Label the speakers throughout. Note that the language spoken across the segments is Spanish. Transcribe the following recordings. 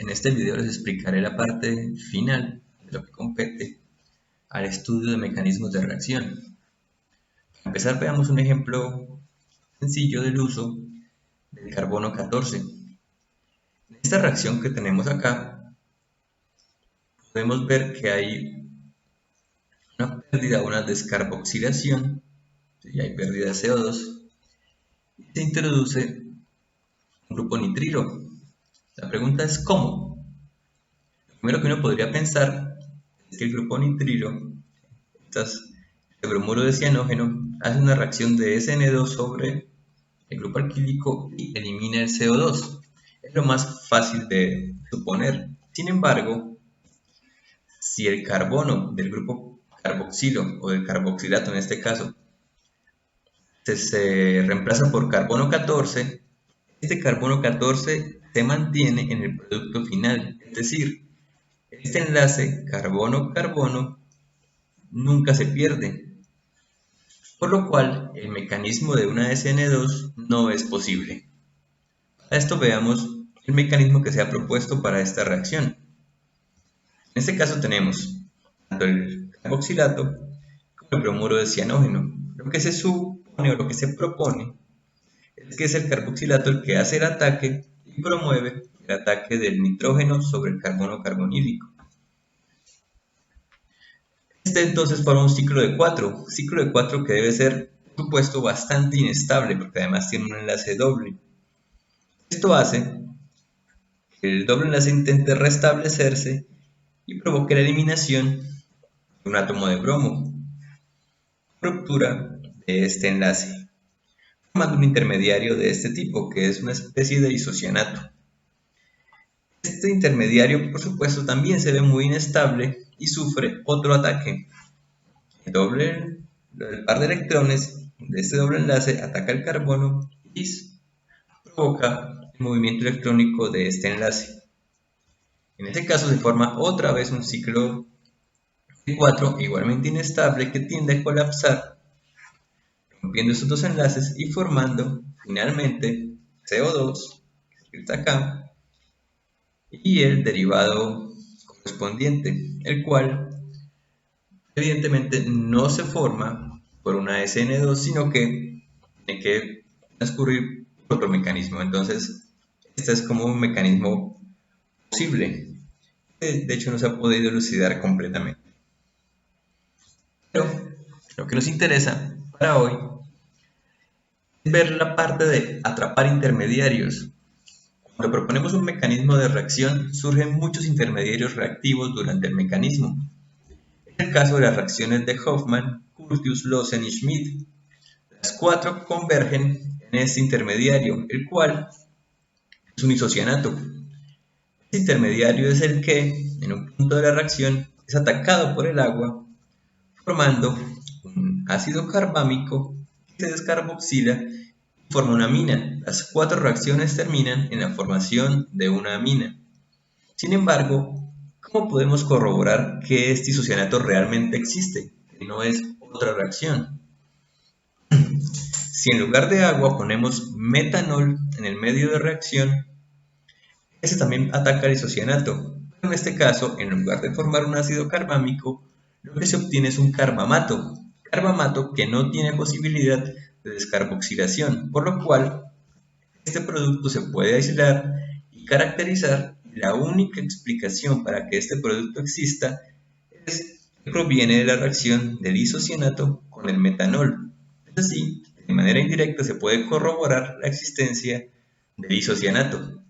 Speaker 1: En este video les explicaré la parte final de lo que compete al estudio de mecanismos de reacción. Para empezar, veamos un ejemplo sencillo del uso del carbono 14. En esta reacción que tenemos acá, podemos ver que hay una pérdida, una descarboxilación, y hay pérdida de CO2, y se introduce un grupo nitrilo. La pregunta es ¿cómo? Lo primero que uno podría pensar es que el grupo nitrilo, el bromuro de cianógeno, hace una reacción de SN2 sobre el grupo alquílico y elimina el CO2. Es lo más fácil de suponer. Sin embargo, si el carbono del grupo carboxilo o del carboxilato en este caso se reemplaza por carbono 14, este carbono 14 se mantiene en el producto final. Es decir, este enlace carbono-carbono nunca se pierde, por lo cual el mecanismo de una SN2 no es posible. Para esto veamos el mecanismo que se ha propuesto para esta reacción. En este caso tenemos tanto el carboxilato como el bromuro de cianógeno. Lo que se supone o lo que se propone es que es el carboxilato el que hace el ataque y promueve el ataque del nitrógeno sobre el carbono carbonílico. Este entonces forma un ciclo de 4 que debe ser, por supuesto, bastante inestable porque además tiene un enlace doble. Esto hace que el doble enlace intente restablecerse y provoque la eliminación de un átomo de bromo, ruptura de este enlace, formando un intermediario de este tipo, que es una especie de isocianato. Este intermediario, por supuesto, también se ve muy inestable y sufre otro ataque. El par de electrones de este doble enlace ataca el carbono y provoca el movimiento electrónico de este enlace. En este caso se forma otra vez un ciclo de 4 igualmente inestable que tiende a colapsar, rompiendo estos dos enlaces y formando finalmente CO2, que está acá, y el derivado correspondiente, el cual evidentemente no se forma por una SN2, sino que tiene que transcurrir por otro mecanismo. Entonces, este es como un mecanismo posible, que de hecho no se ha podido elucidar completamente. Pero lo que nos interesa para hoy es ver la parte de atrapar intermediarios. Cuando proponemos un mecanismo de reacción, surgen muchos intermediarios reactivos durante el mecanismo. En el caso de las reacciones de Hofmann, Curtius, Lawson y Schmidt, las cuatro convergen en este intermediario, el cual es un isocianato. Este intermediario es el que, en un punto de la reacción, es atacado por el agua, formando un ácido carbámico que se descarboxila y forma una amina. Las cuatro reacciones terminan en la formación de una amina. Sin embargo, ¿cómo podemos corroborar que este isocianato realmente existe, que no es otra reacción? Si en lugar de agua ponemos metanol en el medio de reacción, ese también ataca el isocianato. Pero en este caso, en lugar de formar un ácido carbámico, lo que se obtiene es un carbamato que no tiene posibilidad de descarboxilación, por lo cual este producto se puede aislar y caracterizar. La única explicación para que este producto exista es que proviene de la reacción del isocianato con el metanol. Es así, de manera indirecta se puede corroborar la existencia del isocianato.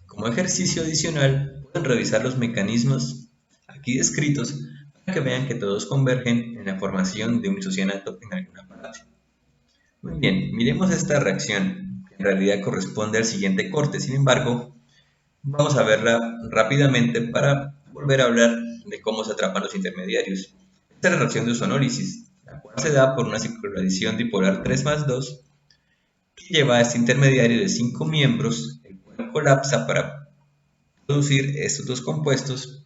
Speaker 1: Como ejercicio adicional, pueden revisar los mecanismos aquí descritos para que vean que todos convergen en la formación de un isocianato en alguna parte. Muy bien, miremos esta reacción, que en realidad corresponde al siguiente corte. Sin embargo, vamos a verla rápidamente para volver a hablar de cómo se atrapan los intermediarios. Esta es la reacción de ozonólisis, la cual se da por una cicloadición dipolar 3+2 que lleva a este intermediario de 5 miembros, el cual colapsa para producir estos dos compuestos,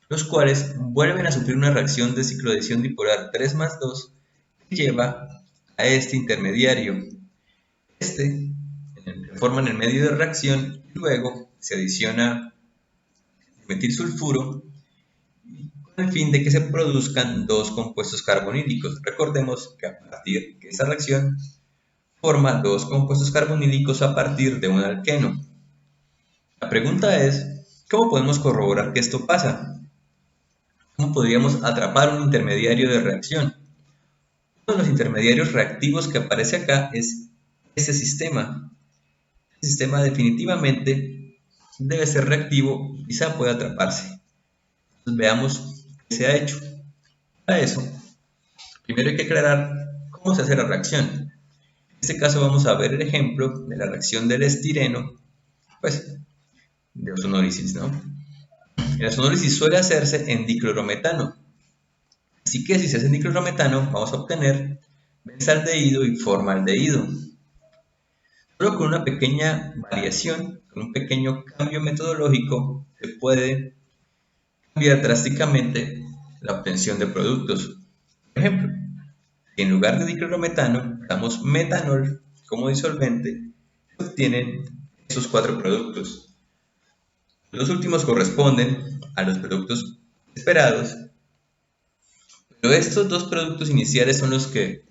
Speaker 1: los cuales vuelven a sufrir una reacción de cicloadición dipolar 3+2 que lleva a este intermediario. Este forman el medio de reacción y luego se adiciona metilsulfuro con el fin de que se produzcan dos compuestos carbonílicos. Recordemos que a partir de esa reacción forma dos compuestos carbonílicos a partir de un alqueno. La pregunta es, ¿cómo podemos corroborar que esto pasa? ¿Cómo podríamos atrapar un intermediario de reacción? Uno de los intermediarios reactivos que aparece acá es este sistema. Este sistema definitivamente debe ser reactivo y quizá pueda atraparse. Entonces veamos qué se ha hecho. Para eso, primero hay que aclarar cómo se hace la reacción. En este caso vamos a ver el ejemplo de la reacción del estireno, pues, de ozonólisis, ¿no? La ozonólisis suele hacerse en diclorometano. Así que si se hace en diclorometano, vamos a obtener benzaldehído y formaldehído. Solo con una pequeña variación, con un pequeño cambio metodológico, se puede cambiar drásticamente la obtención de productos. Por ejemplo, si en lugar de diclorometano damos metanol como disolvente, se obtienen esos cuatro productos. Los últimos corresponden a los productos esperados, pero estos dos productos iniciales son los que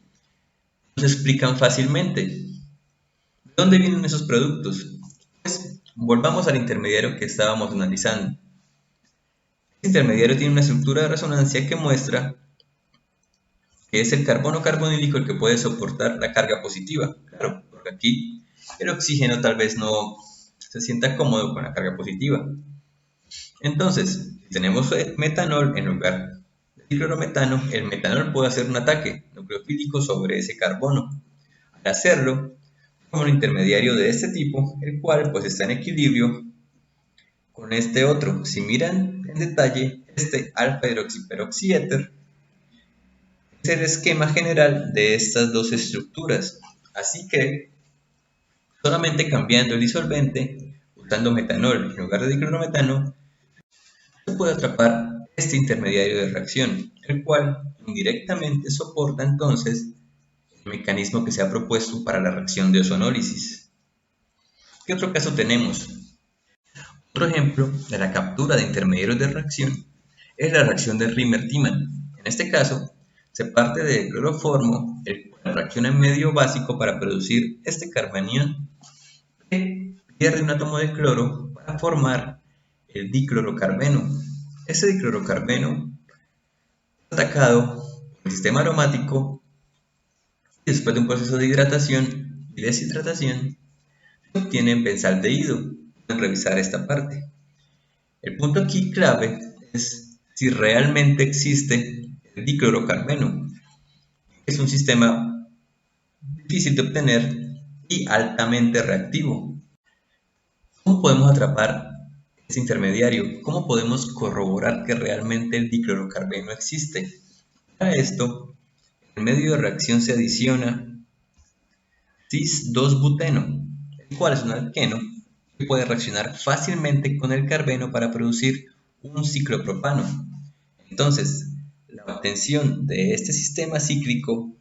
Speaker 1: nos explican fácilmente. ¿De dónde vienen esos productos? Pues volvamos al intermediario que estábamos analizando. Este intermediario tiene una estructura de resonancia que muestra que es el carbono carbonílico el que puede soportar la carga positiva. Claro, porque aquí el oxígeno tal vez no se sienta cómodo con la carga positiva. Entonces, si tenemos metanol en lugar de diclorometano, el metanol puede hacer un ataque nucleofílico sobre ese carbono. Al hacerlo, como un intermediario de este tipo, el cual pues está en equilibrio con este otro. Si miran en detalle, este alfa hidroxiperoxiéter es el esquema general de estas dos estructuras. Así que, solamente cambiando el disolvente, usando metanol en lugar de diclorometano, se puede atrapar este intermediario de reacción, el cual indirectamente soporta entonces el mecanismo que se ha propuesto para la reacción de ozonólisis. ¿Qué otro caso tenemos? Otro ejemplo de la captura de intermediarios de reacción es la reacción de Rimmer-Timan. En este caso, se parte de cloroformo, el cual reacciona en medio básico para producir este carbanión que pierde un átomo de cloro para formar el diclorocarbeno. Ese diclorocarbeno es atacado por el sistema aromático y después de un proceso de hidratación y deshidratación se obtiene benzaldehído. Pueden revisar esta parte. El punto aquí clave es si realmente existe el diclorocarbeno. Es un sistema difícil de obtener y altamente reactivo. ¿Cómo podemos atrapar ese intermediario? ¿Cómo podemos corroborar que realmente el diclorocarbeno existe? Para esto, en medio de reacción se adiciona cis-2-buteno, el cual es un alqueno que puede reaccionar fácilmente con el carbeno para producir un ciclopropano. Entonces, la obtención de este sistema cíclico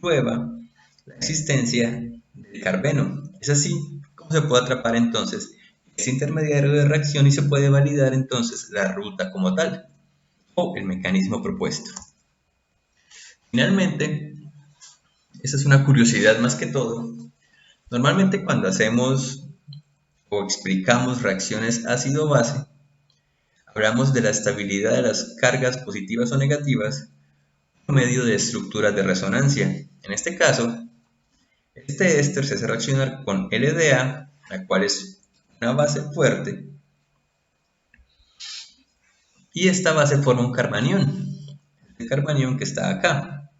Speaker 1: prueba la existencia del carbeno. Es así como se puede atrapar entonces ese intermediario de reacción y se puede validar entonces la ruta como tal o el mecanismo propuesto. Finalmente, esa es una curiosidad más que todo. Normalmente cuando hacemos o explicamos reacciones ácido-base, hablamos de la estabilidad de las cargas positivas o negativas por medio de estructuras de resonancia. En este caso, este éster se hace reaccionar con LDA, la cual es una base fuerte, y esta base forma un carbanión, el carbanión que está acá.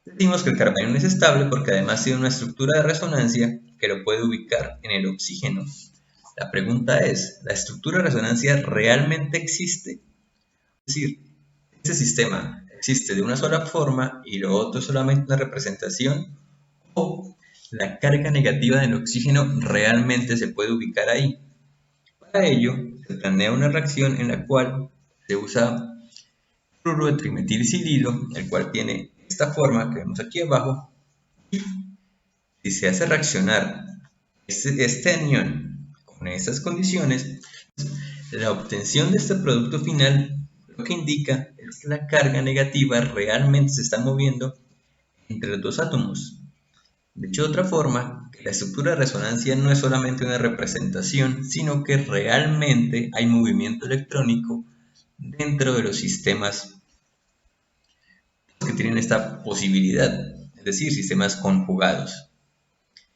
Speaker 1: Decimos que el carbanión es estable porque además tiene una estructura de resonancia que lo puede ubicar en el oxígeno. La pregunta es, ¿la estructura de resonancia realmente existe? Es decir, este sistema existe de una sola forma y lo otro es solamente una representación, o la carga negativa del oxígeno realmente se puede ubicar ahí. Para ello, se planea una reacción en la cual se usa cloruro de trimetilsililo, el cual tiene esta forma que vemos aquí abajo, y si se hace reaccionar este anión con estas condiciones, La obtención de este producto final lo que indica es que la carga negativa realmente se está moviendo entre los dos átomos. Dicho de otra forma, que la estructura de resonancia no es solamente una representación, sino que realmente hay movimiento electrónico dentro de los sistemas que tienen esta posibilidad, es decir, sistemas conjugados.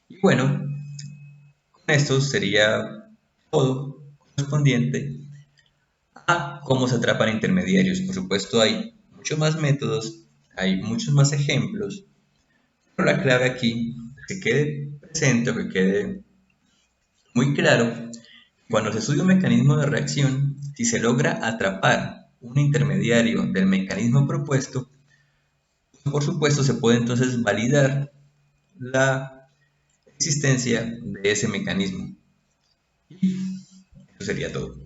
Speaker 1: Y bueno, con esto sería todo correspondiente a cómo se atrapan intermediarios. Por supuesto, hay muchos más métodos, hay muchos más ejemplos, pero la clave aquí es que quede presente o que quede muy claro. Cuando se estudia un mecanismo de reacción, si se logra atrapar un intermediario del mecanismo propuesto, por supuesto se puede entonces validar la existencia de ese mecanismo. Y eso sería todo.